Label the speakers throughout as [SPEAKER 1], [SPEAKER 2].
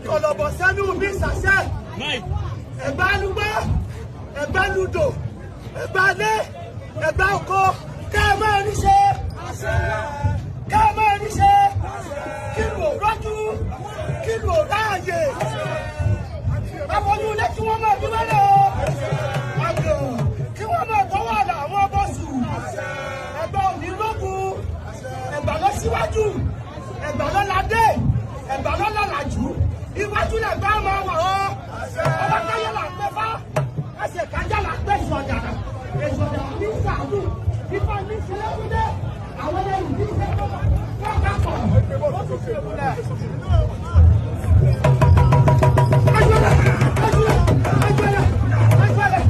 [SPEAKER 1] Kọlọ̀bọ̀ sẹ́nu mi ṣàṣẹ. Ẹ̀gbá lúgbọ́, ẹ̀gbá lùdò, ẹ̀gbá lé, ẹ̀gbá oko, ká máa ní ṣe. Ká máa ní ṣe. Kí ló rọ́jú, kí ló ráàyè. Àfọ̀nù ilé kí wọ́n máa dúró lọ. Àgbẹ̀ kí wọ́n máa tọ́wọ́ àlà àwọn bọ́ọ̀sù. Ẹ̀gbá òní lógun, ẹ̀gbá lọ síwájú, ẹ̀gbá lọ ládé, ẹ̀gbá lọ lálàjú. Iwájú lè gbá ọmọ wà ọ́. Ọba káyọ̀ là ń pẹ́ fá. Ẹsẹ̀ kájà là ń pẹ́ ìsọ̀dàrà. Ìsọ̀dàrà ní sàánù. Ifá ní sílẹ̀kúndé. Àwọn ẹlẹ́rù ní sẹ́kọ̀ọ́. Wọ́n ká pọ̀. Ó ti fi ìmúlẹ̀. Agbẹ́lẹ̀! Agbẹ́lẹ̀! Agbẹ́lẹ̀! Agbẹ́lẹ̀!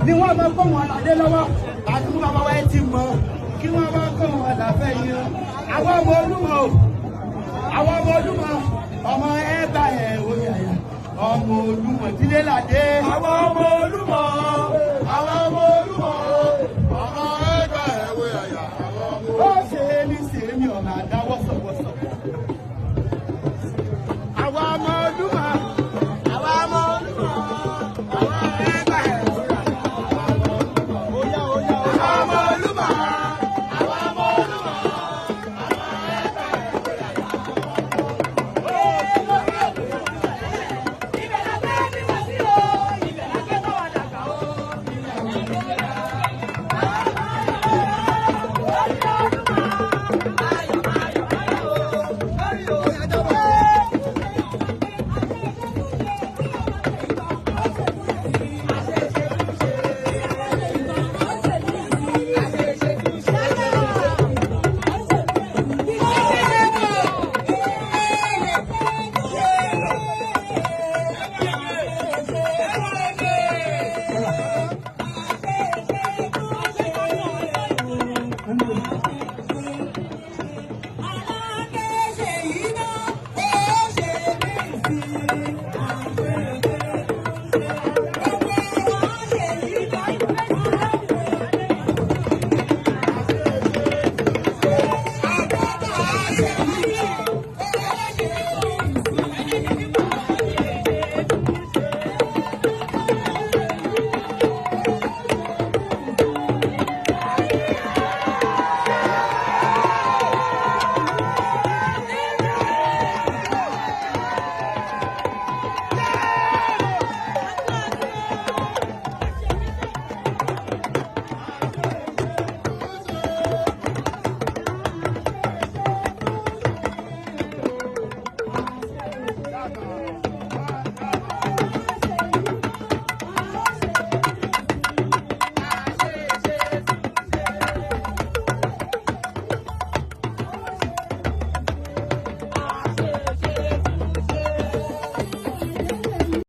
[SPEAKER 1] ni wọ́n máa kó wọn ládé lọ́wọ́ àti fún bàbá wa ẹ ti mọ̀ kí wọ́n máa kó wọn làfẹ́ yìí àwọn ọmọ Olúmọ àwọn ọmọ Olúmọ ọmọ ẹ bá ẹ wò yàyà ọmọ Olúmọ ìdílé ládé.